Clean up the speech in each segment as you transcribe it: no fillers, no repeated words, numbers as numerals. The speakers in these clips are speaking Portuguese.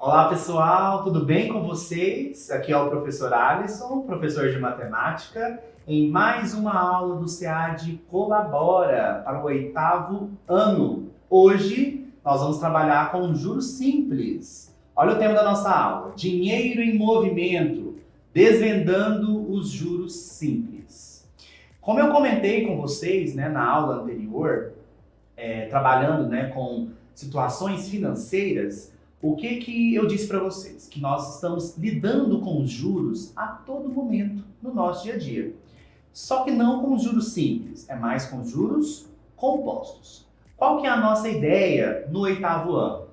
Olá pessoal, tudo bem com vocês? Aqui é o professor Alisson, professor de matemática, em mais uma aula do SEAD Colabora para o 8º ano. Hoje nós vamos trabalhar com juros simples. Olha o tema da nossa aula: dinheiro em movimento, desvendando os juros simples. Como eu comentei com vocês, na aula anterior, trabalhando com situações financeiras, o que eu disse para vocês? Que nós estamos lidando com os juros a todo momento no nosso dia a dia. Só que não com os juros simples, é mais com os juros compostos. Qual que é a nossa ideia no 8º ano?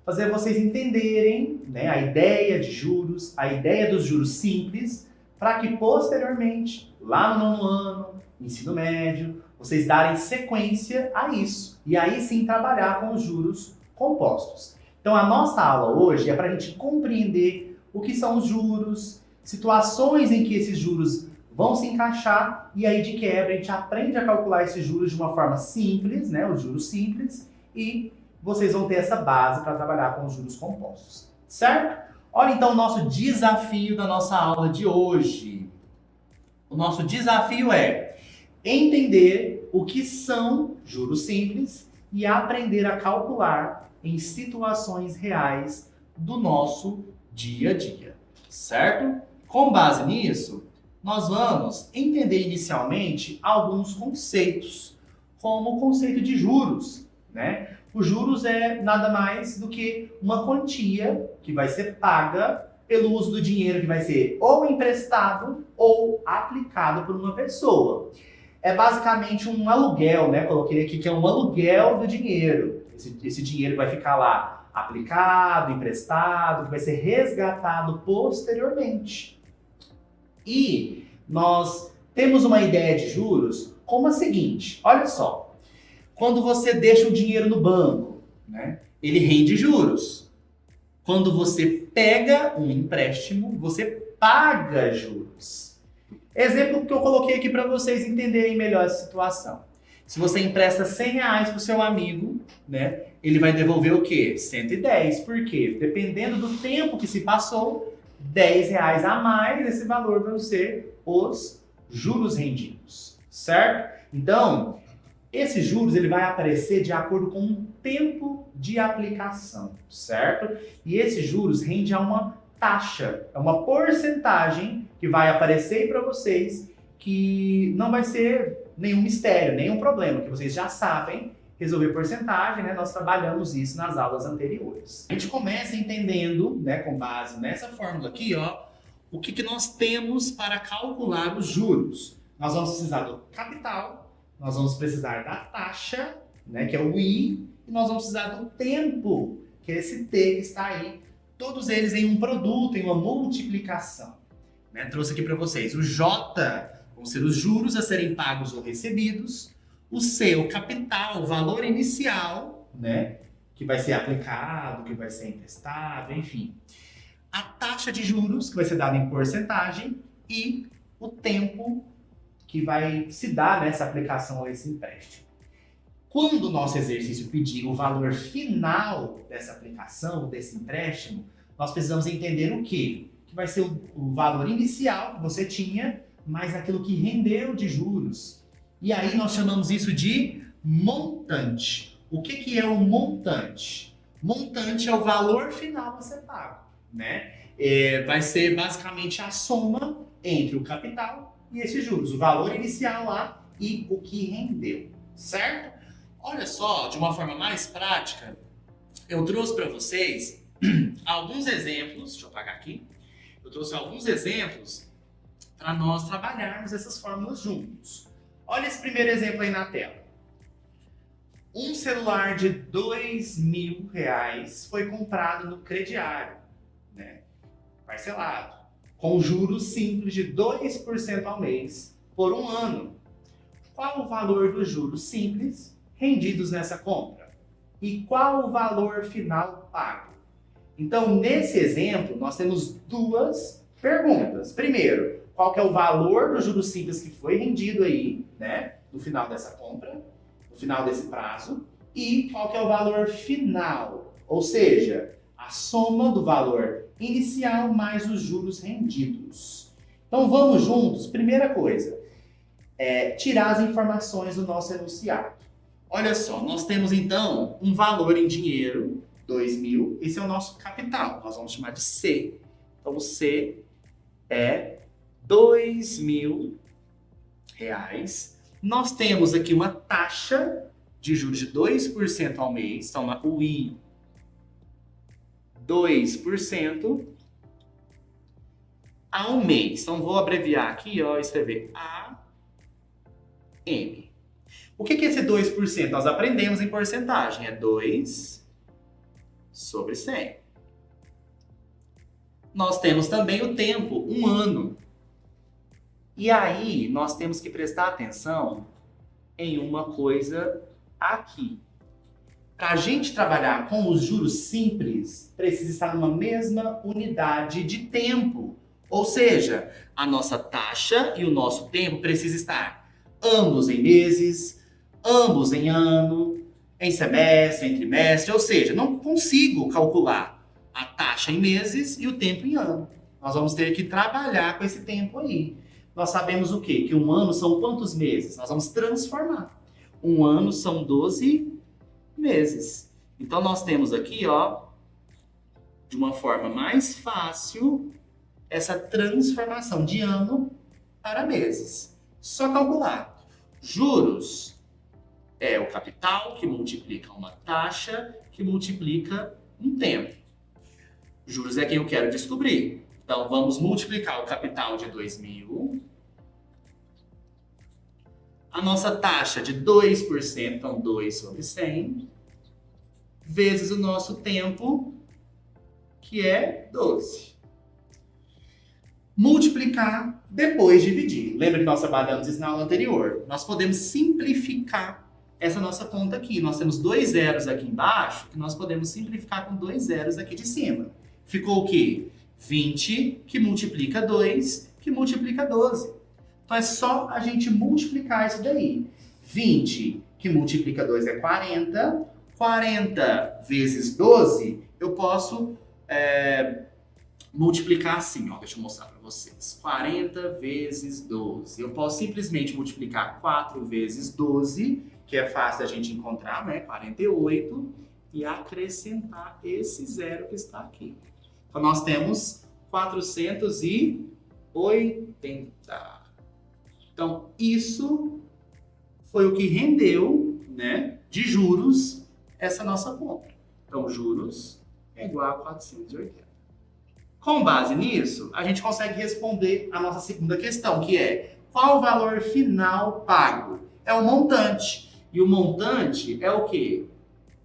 Fazer vocês entenderem a ideia de juros, a ideia dos juros simples, para que posteriormente, lá no 9º ano, ensino médio, vocês darem sequência a isso. E aí sim trabalhar com os juros compostos. Então a nossa aula hoje é para a gente compreender o que são os juros, situações em que esses juros vão se encaixar e aí de quebra a gente aprende a calcular esses juros de uma forma simples, os juros simples, e vocês vão ter essa base para trabalhar com os juros compostos, certo? Olha então o nosso desafio da nossa aula de hoje. O nosso desafio é entender o que são juros simples e aprender a calcular em situações reais do nosso dia a dia, certo? Com base nisso, nós vamos entender inicialmente alguns conceitos, como o conceito de juros, Os juros é nada mais do que uma quantia que vai ser paga pelo uso do dinheiro que vai ser ou emprestado ou aplicado por uma pessoa. É basicamente um aluguel, Coloquei aqui que é um aluguel do dinheiro. Esse dinheiro vai ficar lá aplicado, emprestado, que vai ser resgatado posteriormente. E nós temos uma ideia de juros como a seguinte: olha só, quando você deixa o dinheiro no banco, ele rende juros. Quando você pega um empréstimo, você paga juros. Exemplo que eu coloquei aqui para vocês entenderem melhor essa situação. Se você empresta R$100 para o seu amigo, ele vai devolver o quê? 110. Por quê? Dependendo do tempo que se passou, R$10 a mais, esse valor vão ser os juros rendidos, certo? Então, esses juros ele vai aparecer de acordo com o tempo de aplicação, certo? E esses juros rende a uma taxa, é uma porcentagem que vai aparecer para vocês, que não vai ser nenhum mistério, nenhum problema, que vocês já sabem resolver porcentagem, Nós trabalhamos isso nas aulas anteriores. A gente começa entendendo, com base nessa fórmula aqui, o que nós temos para calcular os juros. Nós vamos precisar do capital, nós vamos precisar da taxa, que é o I, e nós vamos precisar do tempo, que é esse T que está aí, todos eles em um produto, em uma multiplicação. Trouxe aqui para vocês o J, vão ser os juros a serem pagos ou recebidos, o C, o capital, o valor inicial, que vai ser aplicado, que vai ser emprestado, enfim. A taxa de juros, que vai ser dada em porcentagem, e o tempo que vai se dar nessa aplicação a esse empréstimo. Quando o nosso exercício pedir o valor final dessa aplicação, desse empréstimo, nós precisamos entender o quê? Que vai ser o valor inicial que você tinha, mais aquilo que rendeu de juros. E aí nós chamamos isso de montante. O que é o montante? Montante é o valor final a ser pago, Vai ser basicamente a soma entre o capital e esses juros, o valor inicial lá e o que rendeu, certo? Olha só, de uma forma mais prática, eu trouxe para vocês alguns exemplos, deixa eu apagar aqui, eu trouxe alguns exemplos para nós trabalharmos essas fórmulas juntos. Olha esse primeiro exemplo aí na tela. Um celular de R$2.000 foi comprado no crediário, parcelado, com juros simples de 2% ao mês por um ano. Qual o valor dos juros simples rendidos nessa compra? E qual o valor final pago? Então, nesse exemplo, nós temos duas perguntas. Primeiro, qual que é o valor do juros simples que foi rendido aí, no final dessa compra, no final desse prazo, e qual que é o valor final, ou seja, A soma do valor inicial mais os juros rendidos. Então vamos juntos. Primeira coisa, tirar as informações do nosso enunciado. Olha só, nós temos então um valor em dinheiro, 2.000. Esse é o nosso capital, nós vamos chamar de C. Então o C é R$ 2.000. Nós temos aqui uma taxa de juros de 2% ao mês, então o I 2% ao mês. Então vou abreviar aqui, escrever AM. O que é esse 2%? Nós aprendemos em porcentagem, é 2 sobre 100. Nós temos também o tempo, 1 ano. E aí, nós temos que prestar atenção em uma coisa aqui. Para a gente trabalhar com os juros simples, precisa estar numa mesma unidade de tempo. Ou seja, a nossa taxa e o nosso tempo precisam estar ambos em meses, ambos em ano, em semestre, em trimestre. Ou seja, não consigo calcular a taxa em meses e o tempo em ano. Nós vamos ter que trabalhar com esse tempo aí. Nós sabemos o quê? Que um ano são quantos meses? Nós vamos transformar. Um ano são 12 meses. Então, nós temos aqui, de uma forma mais fácil, essa transformação de ano para meses. Só calcular. Juros é o capital que multiplica uma taxa que multiplica um tempo. Juros é quem eu quero descobrir. Então, vamos multiplicar o capital de 2.000. A nossa taxa de 2%, então 2 sobre 100, vezes o nosso tempo, que é 12. Multiplicar, depois dividir. Lembra que nós trabalhamos isso na aula anterior? Nós podemos simplificar essa nossa conta aqui. Nós temos 2 zeros aqui embaixo, que nós podemos simplificar com 2 zeros aqui de cima. Ficou o quê? 20, que multiplica 2, que multiplica 12. Então é só a gente multiplicar isso daí. 20, que multiplica 2 é 40. 40 vezes 12, eu posso multiplicar assim, deixa eu mostrar para vocês. 40 vezes 12. Eu posso simplesmente multiplicar 4 vezes 12, que é fácil a gente encontrar, né? 48, e acrescentar esse zero que está aqui. Então, nós temos 480. Então, isso foi o que rendeu, né, de juros essa nossa conta. Então, juros é igual a 480. Com base nisso, a gente consegue responder a nossa segunda questão, que é: qual o valor final pago? É o montante. E o montante é o quê?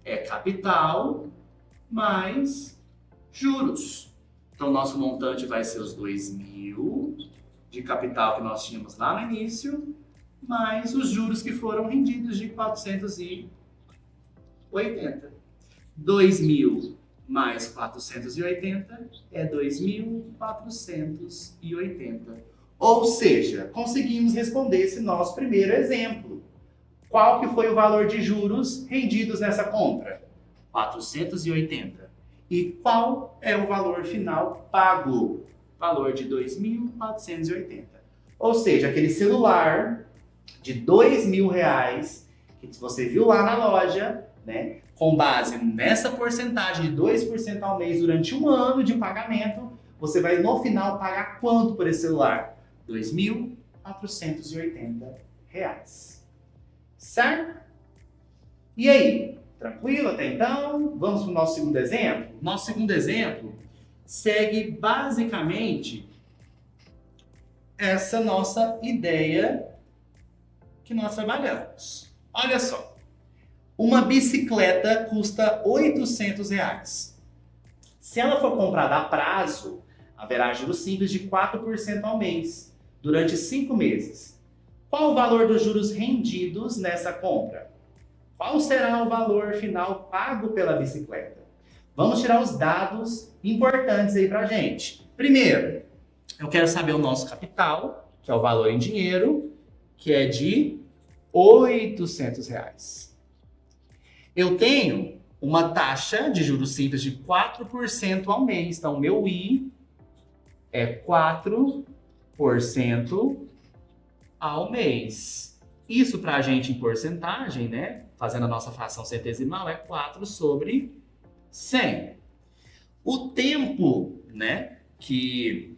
É capital mais juros. Então, nosso montante vai ser os 2.000 de capital que nós tínhamos lá no início, mais os juros que foram rendidos de 480. 2.000 mais 480 é 2.480. Ou seja, conseguimos responder esse nosso primeiro exemplo. Qual que foi o valor de juros rendidos nessa compra? 480. E qual é o valor final pago? Valor de 2.480. Ou seja, aquele celular de R$2.000 que você viu lá na loja, né? Com base nessa porcentagem de 2% ao mês durante um ano de pagamento, você vai no final pagar quanto por esse celular? R$2.480. Certo? E aí? Tranquilo até então? Vamos para o nosso segundo exemplo? Nosso segundo exemplo segue basicamente essa nossa ideia que nós trabalhamos. Olha só. Uma bicicleta custa R$800. Se ela for comprada a prazo, haverá juros simples de 4% ao mês, durante 5 meses. Qual o valor dos juros rendidos nessa compra? Qual será o valor final pago pela bicicleta? Vamos tirar os dados importantes aí pra gente. Primeiro, eu quero saber o nosso capital, que é o valor em dinheiro, que é de R$800. Eu tenho uma taxa de juros simples de 4% ao mês. Então, meu I é 4% ao mês. Isso para a gente em porcentagem, né? Fazendo a nossa fração centesimal, é 4 sobre 100. O tempo, né, que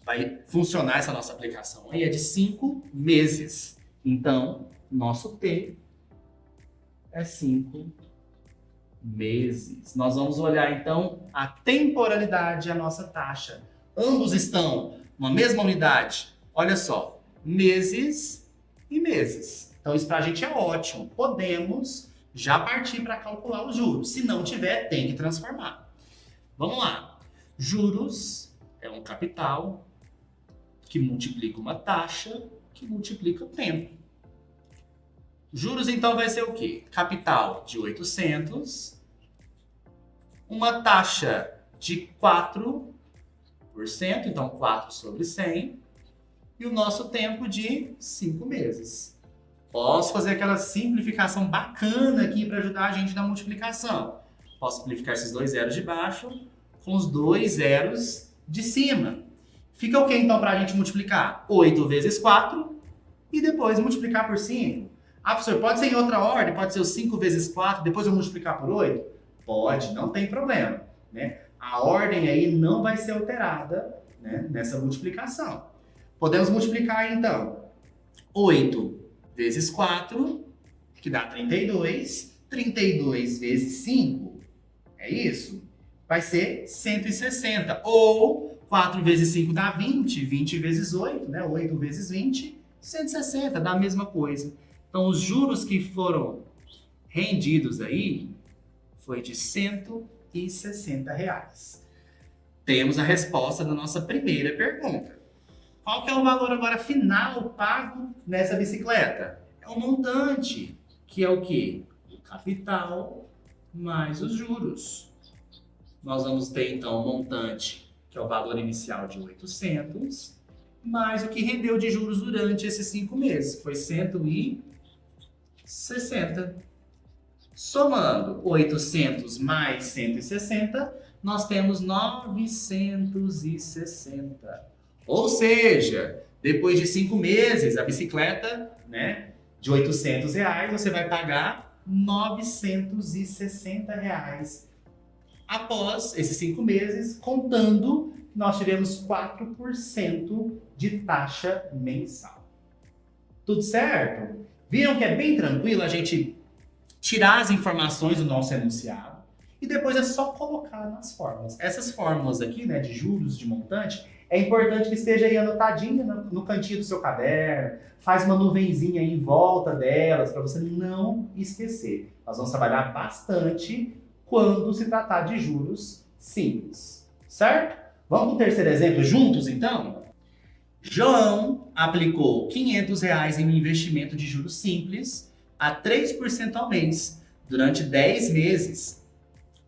vai funcionar essa nossa aplicação aí é de 5 meses. Então, nosso T é 5 meses. Nós vamos olhar, então, a temporalidade e a nossa taxa. Ambos estão na mesma unidade. Olha só, meses e meses. Então, isso para a gente é ótimo. Podemos já partir para calcular os juros. Se não tiver, tem que transformar. Vamos lá. Juros é um capital que multiplica uma taxa que multiplica o tempo. Juros, então, vai ser o quê? Capital de 800, uma taxa de 4%, então 4 sobre 100, e o nosso tempo de 5 meses. Posso fazer aquela simplificação bacana aqui para ajudar a gente na multiplicação. Posso simplificar esses dois zeros de baixo com os dois zeros de cima. Fica o que então para a gente multiplicar? 8 vezes 4 e depois multiplicar por 5. Ah, professor, pode ser em outra ordem? Pode ser os 5 vezes 4, depois eu multiplicar por 8? Pode, não tem problema, né? A ordem aí não vai ser alterada, né, nessa multiplicação. Podemos multiplicar então 8 vezes 4, que dá 32. 32 vezes 5, é isso? Vai ser 160. Ou 4 vezes 5 dá 20. 20 vezes 8, né? 8 vezes 20, 160, dá a mesma coisa. Então, os juros que foram rendidos aí foi de R$160. Temos a resposta da nossa primeira pergunta. Qual que é o valor agora final pago nessa bicicleta? É o montante, que é o quê? O capital mais os juros. Nós vamos ter, então, o montante, que é o valor inicial de 800, mais o que rendeu de juros durante esses 5 meses, que foi 160. Somando 800 mais 160, nós temos 960. Ou seja, depois de 5 meses, a bicicleta, né, de R$800, você vai pagar R$960 após esses 5 meses, contando que nós tivemos 4% de taxa mensal. Tudo certo? Viram que é bem tranquilo a gente tirar as informações do nosso enunciado e depois é só colocar nas fórmulas. Essas fórmulas aqui, né, de juros, de montante, é importante que esteja aí anotadinha no cantinho do seu caderno, faz uma nuvenzinha aí em volta delas para você não esquecer. Nós vamos trabalhar bastante quando se tratar de juros simples, certo? Vamos para o terceiro exemplo juntos, então? João aplicou R$500 em um investimento de juros simples a 3% ao mês durante 10 meses.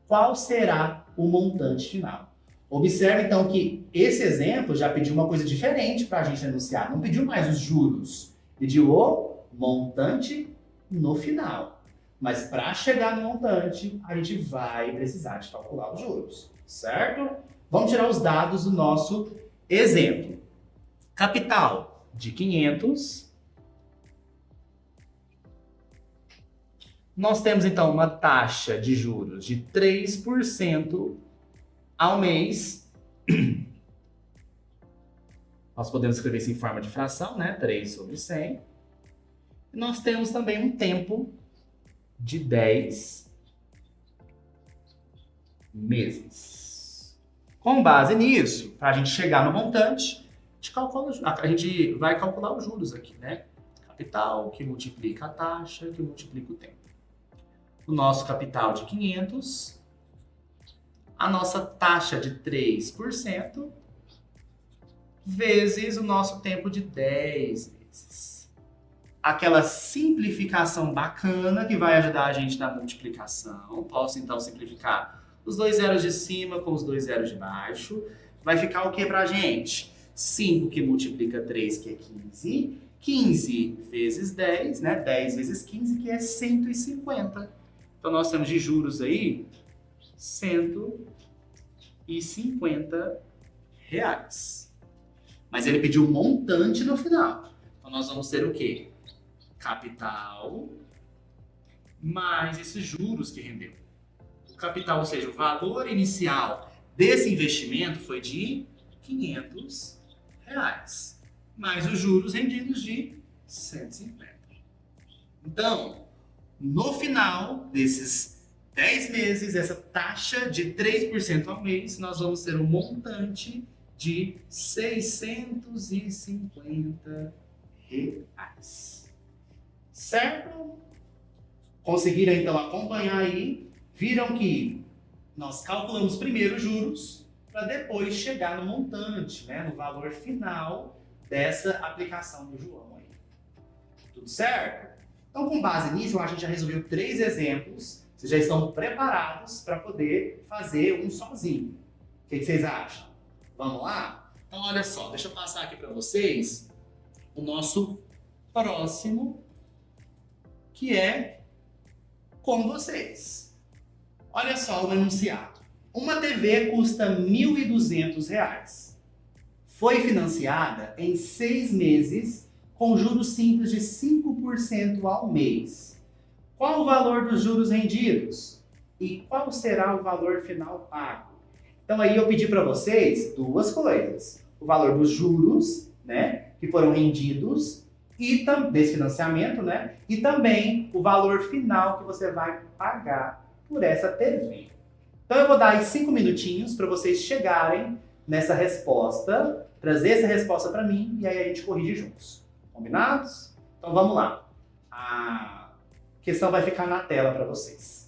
Qual será o montante final? Observe, então, que esse exemplo já pediu uma coisa diferente para a gente enunciar. Não pediu mais os juros, pediu o montante no final. Mas para chegar no montante, a gente vai precisar de calcular os juros, certo? Vamos tirar os dados do nosso exemplo. Capital de 500. Nós temos, então, uma taxa de juros de 3% ao mês. Nós podemos escrever isso em forma de fração, né? 3 sobre 100. E nós temos também um tempo de 10 meses. Com base nisso, para a gente chegar no montante, a gente vai calcular os juros aqui, né? Capital que multiplica a taxa que multiplica o tempo. O nosso capital de 500, a nossa taxa de 3%, vezes o nosso tempo de 10 meses. Aquela simplificação bacana que vai ajudar a gente na multiplicação. Posso, então, simplificar os dois zeros de cima com os dois zeros de baixo. Vai ficar o que pra gente? 5 que multiplica 3, que é 15. 15 vezes 10, né? 10 vezes 15, que é 150. Então nós temos de juros aí R$ 150. Mas ele pediu um montante no final. Então nós vamos ter o quê? Capital mais esses juros que rendeu. O capital, ou seja, o valor inicial desse investimento foi de R$ 500, mais os juros rendidos de 150. Então, no final desses 10 meses, essa taxa de 3% ao mês, nós vamos ter um montante de R$ 650. Certo? Conseguiram então acompanhar aí? Viram que nós calculamos primeiro os juros para depois chegar no montante, né, no valor final dessa aplicação do João aí. Tudo certo? Então, com base nisso, a gente já resolveu 3 exemplos. Vocês já estão preparados para poder fazer um sozinho. O que vocês acham? Vamos lá? Então, olha só, deixa eu passar aqui para vocês o nosso próximo, que é com vocês. Olha só o enunciado. Uma TV custa R$ 1.200. Foi financiada em 6 meses com juros simples de 5% ao mês. Qual o valor dos juros rendidos? E qual será o valor final pago? Então aí eu pedi para vocês 2 coisas. O valor dos juros, né, que foram rendidos e desse financiamento, né, e também o valor final que você vai pagar por essa TV. Então eu vou dar aí 5 minutinhos para vocês chegarem nessa resposta, trazer essa resposta para mim e aí a gente corrige juntos. Combinados? Então vamos lá. A questão vai ficar na tela para vocês.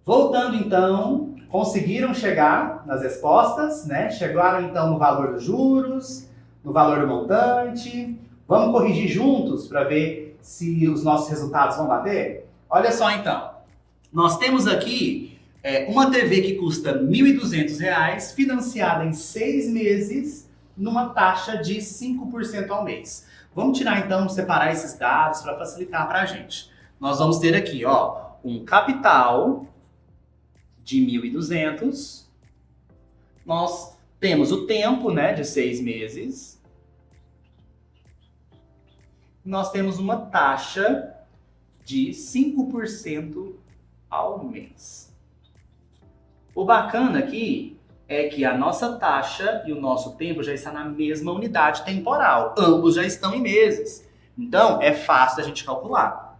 Voltando então, conseguiram chegar nas respostas, né? Chegaram então no valor dos juros, no valor do montante. Vamos corrigir juntos para ver se os nossos resultados vão bater? Olha só então, nós temos aqui uma TV que custa R$ 1.200, financiada em 6 meses, numa taxa de 5% ao mês. Vamos tirar então, separar esses dados para facilitar para a gente. Nós vamos ter aqui, ó, um capital de 1.200. Nós temos o tempo, né, de 6 meses. Nós temos uma taxa de 5% ao mês. O bacana aqui é que a nossa taxa e o nosso tempo já está na mesma unidade temporal. Ambos já estão em meses. Então, é fácil a gente calcular.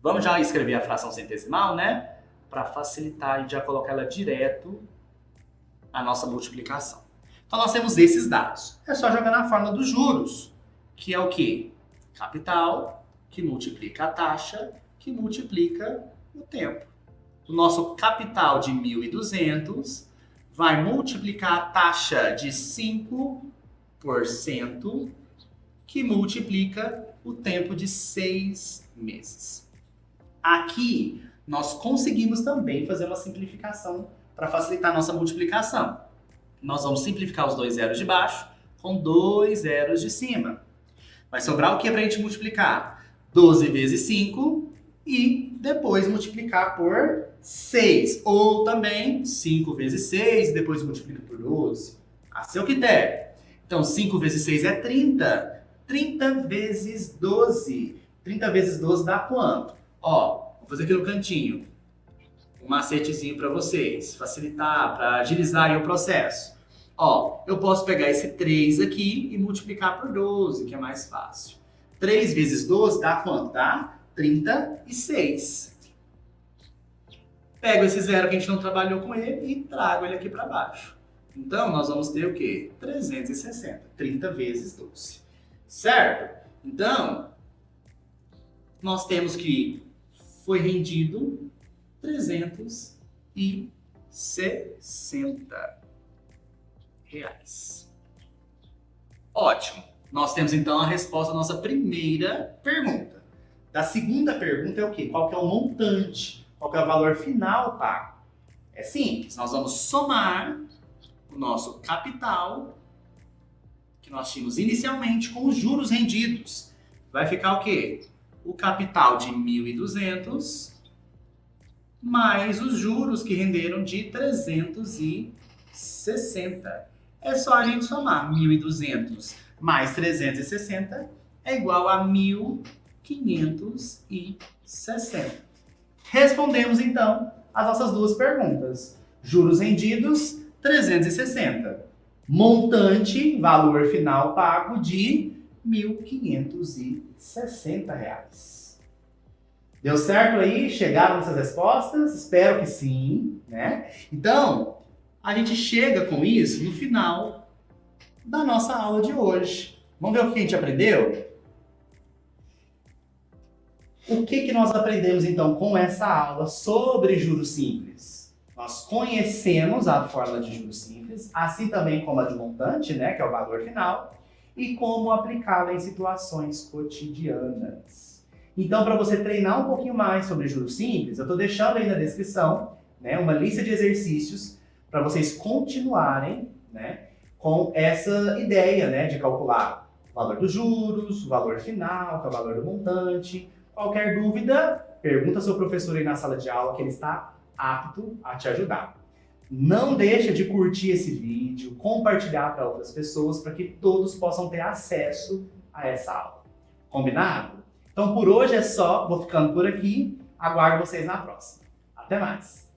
Vamos já escrever a fração centesimal, né? Para facilitar, a gente já colocar ela direto na nossa multiplicação. Então, nós temos esses dados. É só jogar na fórmula dos juros, que é o quê? Capital, que multiplica a taxa, que multiplica o tempo. O nosso capital de 1.200 vai multiplicar a taxa de 5%, que multiplica o tempo de 6 meses. Aqui, nós conseguimos também fazer uma simplificação para facilitar a nossa multiplicação. Nós vamos simplificar os 2 zeros de baixo com 2 zeros de cima. Vai sobrar o que para a gente multiplicar? 12 vezes 5 e depois multiplicar por 6. Ou também 5 vezes 6 e depois multiplica por 12. A seu critério. Então 5 vezes 6 é 30. 30 vezes 12. 30 vezes 12 dá quanto? Ó, vou fazer aqui no cantinho um macetezinho para vocês, facilitar, para agilizar aí o processo. Ó, eu posso pegar esse 3 aqui e multiplicar por 12, que é mais fácil. 3 vezes 12 dá quanto? Dá 36. Pego esse zero que a gente não trabalhou com ele e trago ele aqui para baixo. Então, nós vamos ter o quê? 360. 30 vezes 12. Certo? Então, nós temos que foi rendido 360 reais. Ótimo. Nós temos então a resposta à nossa primeira pergunta. Da segunda pergunta é o quê? Qual que é o montante? Qual que é o valor final pago? É simples. Nós vamos somar o nosso capital que nós tínhamos inicialmente com os juros rendidos. Vai ficar o quê? O capital de 1.200 mais os juros que renderam de 360. É só a gente somar 1.200 mais 360 é igual a 1.560. Respondemos então as nossas duas perguntas. Juros rendidos, 360. Montante, valor final pago de R$ 1.560. Deu certo aí? Chegaram nessas respostas? Espero que sim, né? Então, a gente chega com isso no final da nossa aula de hoje. Vamos ver o que a gente aprendeu? O que nós aprendemos então com essa aula sobre juros simples? Nós conhecemos a fórmula de juros simples, assim também como a de montante, né, que é o valor final, e como aplicá-la em situações cotidianas. Então, para você treinar um pouquinho mais sobre juros simples, eu estou deixando aí na descrição, né, uma lista de exercícios para vocês continuarem, né, com essa ideia, né, de calcular o valor dos juros, o valor final, que é o valor do montante. Qualquer dúvida, pergunta ao seu professor aí na sala de aula que ele está apto a te ajudar. Não deixa de curtir esse vídeo, compartilhar para outras pessoas para que todos possam ter acesso a essa aula. Combinado? Então por hoje é só, vou ficando por aqui, aguardo vocês na próxima. Até mais!